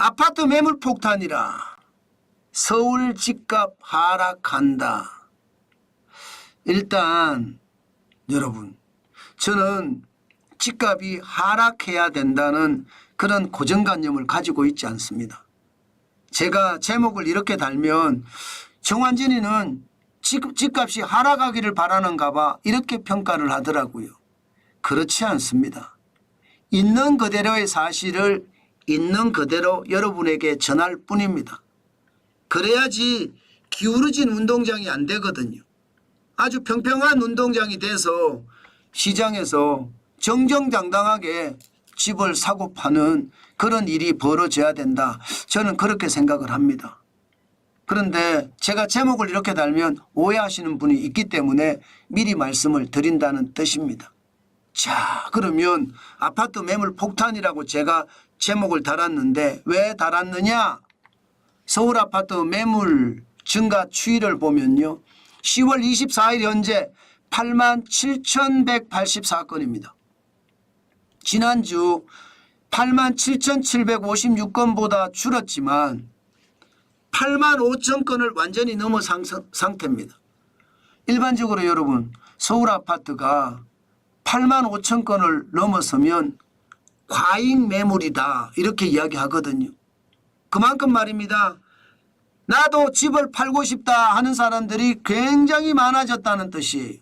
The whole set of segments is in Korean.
아파트 매물 폭탄이라 서울 집값 하락한다. 일단 여러분, 저는 집값이 하락해야 된다는 그런 고정관념을 가지고 있지 않습니다. 제가 제목을 이렇게 달면 정환진이는 집값이 하락하기를 바라는가 봐 이렇게 평가를 하더라고요. 그렇지 않습니다. 있는 그대로의 사실을 있는 그대로 여러분에게 전할 뿐입니다. 그래야지 기울어진 운동장이 안 되거든요. 아주 평평한 운동장이 돼서 시장에서 정정당당하게 집을 사고 파는 그런 일이 벌어져야 된다. 저는 그렇게 생각을 합니다. 그런데 제가 제목을 이렇게 달면 오해하시는 분이 있기 때문에 미리 말씀을 드린다는 뜻입니다. 자, 그러면 아파트 매물 폭탄이라고 제가 제목을 달았는데 왜 달았느냐? 서울 아파트 매물 증가 추이를 보면요. 10월 24일 현재 87,184건입니다. 지난주 87,756건보다 줄었지만 85,000건을 완전히 넘어선 상태입니다. 일반적으로 여러분, 서울 아파트가 85,000건을 넘어서면 과잉 매물이다 이렇게 이야기하거든요. 그만큼 말입니다. 나도 집을 팔고 싶다 하는 사람들이 굉장히 많아졌다는 뜻이에요.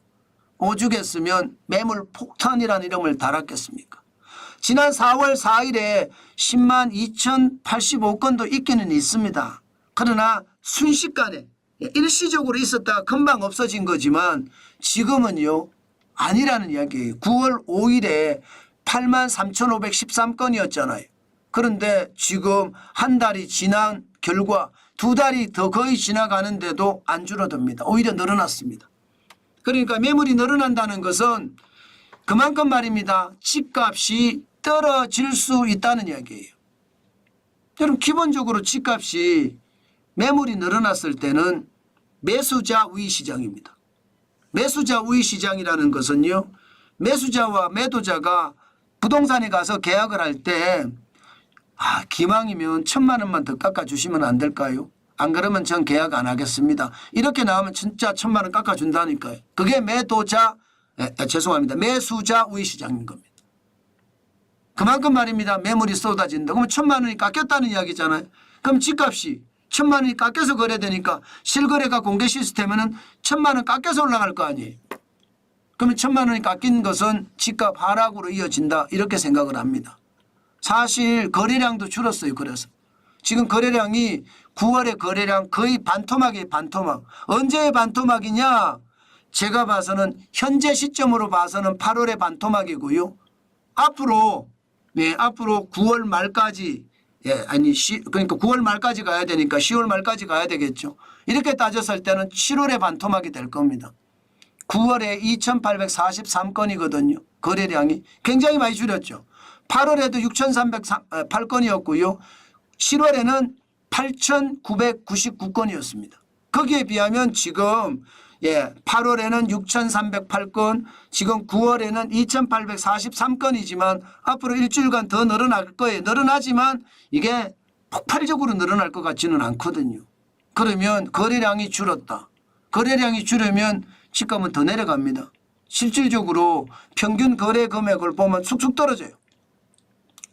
오죽했으면 매물 폭탄이라는 이름을 달았겠습니까? 지난 4월 4일에 10만 2,085건도 있기는 있습니다. 그러나 순식간에 일시적으로 있었다가 금방 없어진 거지만 지금은요 아니라는 이야기예요. 9월 5일에 83,513건이었잖아요. 그런데 지금 한 달이 지난 결과 두 달이 더 거의 지나가는데도 안 줄어듭니다. 오히려 늘어났습니다. 그러니까 매물이 늘어난다는 것은 그만큼 말입니다. 집값이 떨어질 수 있다는 이야기예요. 여러분, 기본적으로 집값이 매물이 늘어났을 때는 매수자 우위 시장입니다. 매수자 우위 시장이라는 것은요, 매수자와 매도자가 부동산에 가서 계약을 할 때 기망이면 1,000만 원만 더 깎아주시면 안 될까요? 안 그러면 전 계약 안 하겠습니다. 이렇게 나오면 진짜 1,000만 원 깎아준다니까요. 그게 매수자 우위 시장인 겁니다. 그만큼 말입니다. 매물이 쏟아진다. 그러면 1,000만 원이 깎였다는 이야기잖아요. 그럼 집값이 1,000만 원이 깎여서 거래되니까 실거래가 공개 시스템에는 1,000만 원 깎여서 올라갈 거 아니에요. 그러면 1,000만 원이 깎인 것은 집값 하락으로 이어진다 이렇게 생각을 합니다. 사실 거래량도 줄었어요. 그래서 지금 거래량이 9월의 거래량 거의 반토막이에요. 반토막. 언제의 반토막이냐? 제가 봐서는 현재 시점으로 봐서는 8월의 반토막이고요. 앞으로 9월 말까지 그러니까 9월 말까지 가야 되니까 10월 말까지 가야 되겠죠. 이렇게 따졌을 때는 7월의 반토막이 될 겁니다. 9월에 2,843건이거든요. 거래량이 굉장히 많이 줄였죠. 8월에도 6,308건이었고요. 7월에는 8,999건이었습니다. 거기에 비하면 지금 8월에는 6,308건, 지금 9월에는 2,843건이지만 앞으로 일주일간 더 늘어날 거예요. 늘어나지만 이게 폭발적으로 늘어날 것 같지는 않거든요. 그러면 거래량이 줄었다. 거래량이 줄으면 집값은 더 내려갑니다. 실질적으로 평균 거래 금액을 보면 쑥쑥 떨어져요.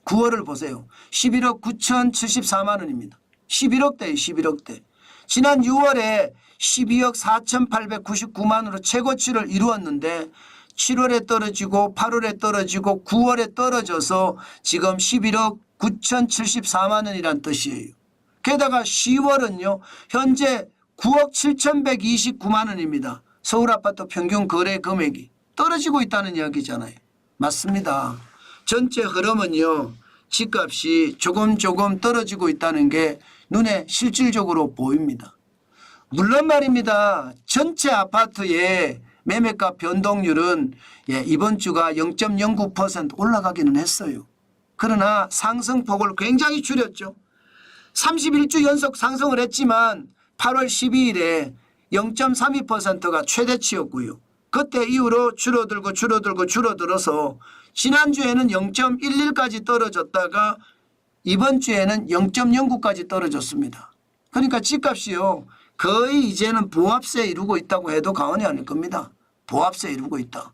9월을 보세요. 11억 9,074만 원입니다. 11억대예요. 11억대. 지난 6월에 12억 4,899만으로 최고치를 이루었는데 7월에 떨어지고 8월에 떨어지고 9월에 떨어져서 지금 11억 9,074만 원이란 뜻이에요. 게다가 10월은요. 현재 9억 7,129만 원입니다. 서울 아파트 평균 거래 금액이 떨어지고 있다는 이야기잖아요. 맞습니다. 전체 흐름은요. 집값이 조금 떨어지고 있다는 게 눈에 실질적으로 보입니다. 물론 말입니다. 전체 아파트의 매매가 변동률은 이번 주가 0.09% 올라가기는 했어요. 그러나 상승폭을 굉장히 줄였죠. 31주 연속 상승을 했지만 8월 12일에 0.32%가 최대치였고요. 그때 이후로 줄어들어서 지난주에는 0.11까지 떨어졌다가 이번 주에는 0.09까지 떨어졌습니다. 그러니까 집값이요. 거의 이제는 보합세 이루고 있다고 해도 과언이 아닐 겁니다. 보합세 이루고 있다.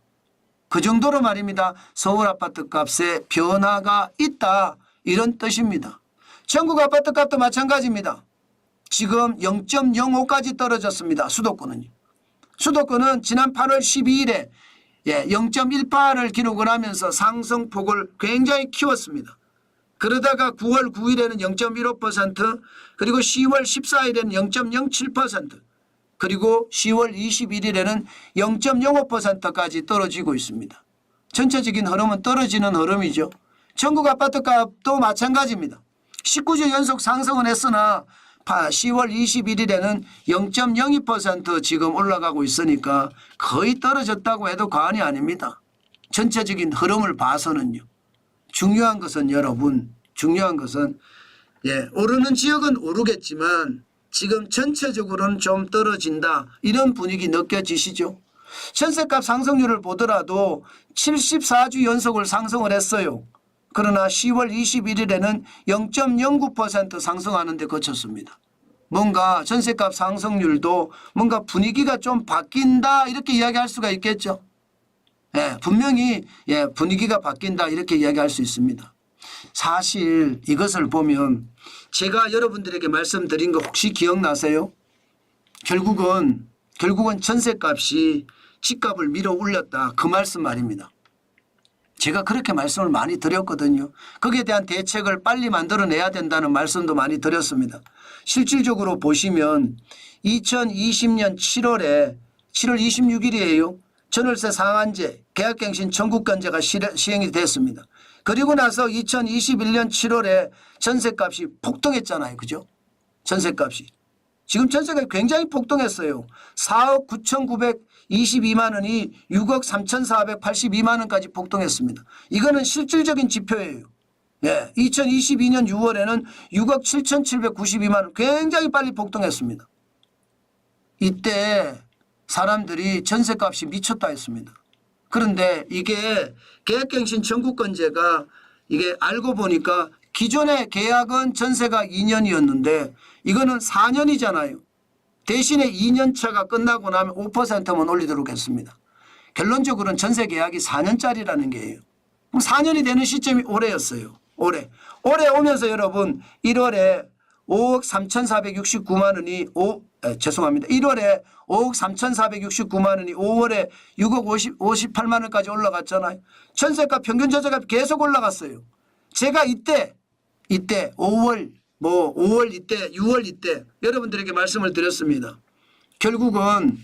그 정도로 말입니다. 서울 아파트 값에 변화가 있다. 이런 뜻입니다. 전국 아파트 값도 마찬가지입니다. 지금 0.05까지 떨어졌습니다. 수도권은요. 수도권은 지난 8월 12일에 0.18을 기록을 하면서 상승폭을 굉장히 키웠습니다. 그러다가 9월 9일에는 0.15% 그리고 10월 14일에는 0.07% 그리고 10월 21일에는 0.05%까지 떨어지고 있습니다. 전체적인 흐름은 떨어지는 흐름이죠. 전국 아파트 값도 마찬가지입니다. 19주 연속 상승은 했으나 10월 21일에는 0.02% 지금 올라가고 있으니까 거의 떨어졌다고 해도 과언이 아닙니다. 전체적인 흐름을 봐서는요. 중요한 것은 여러분, 중요한 것은 오르는 지역은 오르겠지만 지금 전체적으로는 좀 떨어진다. 이런 분위기 느껴지시죠? 전세값 상승률을 보더라도 74주 연속을 상승을 했어요. 그러나 10월 21일에는 0.09% 상승하는 데 그쳤습니다. 뭔가 전세값 상승률도 뭔가 분위기가 좀 바뀐다 이렇게 이야기할 수가 있겠죠. 분명히 분위기가 바뀐다 이렇게 이야기할 수 있습니다. 사실 이것을 보면 제가 여러분들에게 말씀드린 거 혹시 기억나세요? 결국은 전세값이 집값을 밀어 올렸다 그 말씀 말입니다. 제가 그렇게 말씀을 많이 드렸거든요. 거기에 대한 대책을 빨리 만들어내야 된다는 말씀도 많이 드렸습니다. 실질적으로 보시면 2020년 7월 26일이에요. 전월세 상한제, 계약갱신 전국간제가 시행이 됐습니다. 그리고 나서 2021년 7월에 전세값이 폭등했잖아요. 그죠? 전세값이. 지금 전세가 굉장히 폭등했어요. 4억 9,922만 원이 6억 3,482만 원까지 폭등했습니다. 이거는 실질적인 지표예요. 2022년 6월에는 6억 7,792만 원 굉장히 빨리 폭등했습니다. 이때 사람들이 전세값이 미쳤다 했습니다. 그런데 이게 계약갱신 전국건제가 이게 알고 보니까 기존의 계약은 전세가 2년이었는데 이거는 4년이잖아요. 대신에 2년차가 끝나고 나면 5%만 올리도록 했습니다. 결론적으로는 전세 계약이 4년짜리라는 게예요. 4년이 되는 시점이 올해였어요. 올해 오면서 여러분 1월에 5억 3,469만 원이 1월에 5억 3,469만 원이 5월에 6억 58만 원까지 올라갔잖아요. 전세가 평균 전세가 계속 올라갔어요. 제가 이때 5월 이때 6월 이때 여러분들에게 말씀을 드렸습니다. 결국은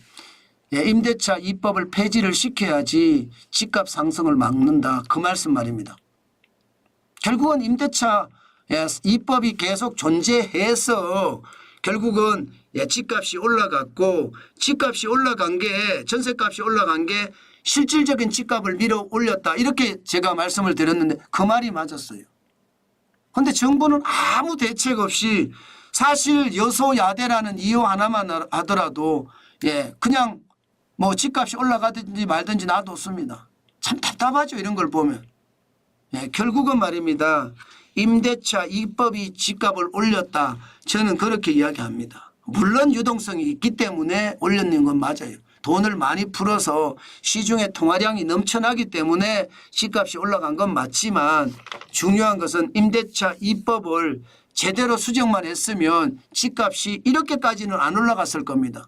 임대차 입법을 폐지를 시켜야지 집값 상승을 막는다. 그 말씀 말입니다. 결국은 임대차 입법이 계속 존재해서 결국은 집값이 올라갔고 집값이 올라간 게 전세값이 올라간 게 실질적인 집값을 밀어 올렸다. 이렇게 제가 말씀을 드렸는데 그 말이 맞았어요. 그런데 정부는 아무 대책 없이 사실 여소야대라는 이유 하나만 하더라도 그냥 뭐 집값이 올라가든지 말든지 놔뒀습니다. 참 답답하죠. 이런 걸 보면. 결국은 말입니다. 임대차 입법이 집값을 올렸다. 저는 그렇게 이야기합니다. 물론 유동성이 있기 때문에 올렸는 건 맞아요. 돈을 많이 풀어서 시중에 통화량이 넘쳐나기 때문에 집값이 올라간 건 맞지만 중요한 것은 임대차 입법을 제대로 수정만 했으면 집값이 이렇게까지는 안 올라갔을 겁니다.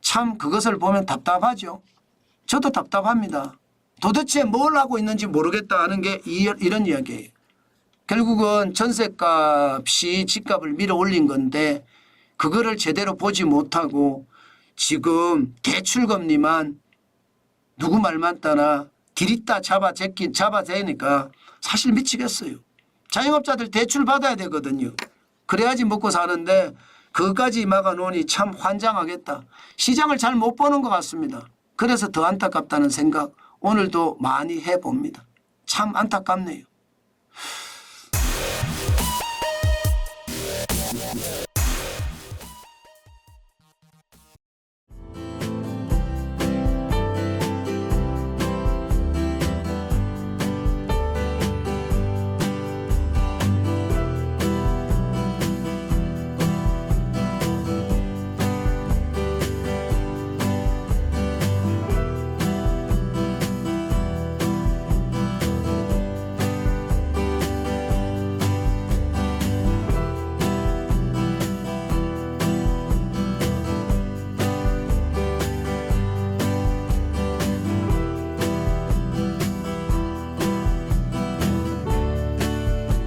참 그것을 보면 답답하죠. 저도 답답합니다. 도대체 뭘 하고 있는지 모르겠다 하는 게 이런 이야기예요. 결국은 전세값이 집값을 밀어 올린 건데 그거를 제대로 보지 못하고 지금 대출금리만 누구 말만 따나 기리따 잡아대니까 사실 미치겠어요. 자영업자들 대출 받아야 되거든요. 그래야지 먹고 사는데 그것까지 막아놓으니 참 환장하겠다. 시장을 잘 못 보는 것 같습니다. 그래서 더 안타깝다는 생각 오늘도 많이 해봅니다. 참 안타깝네요.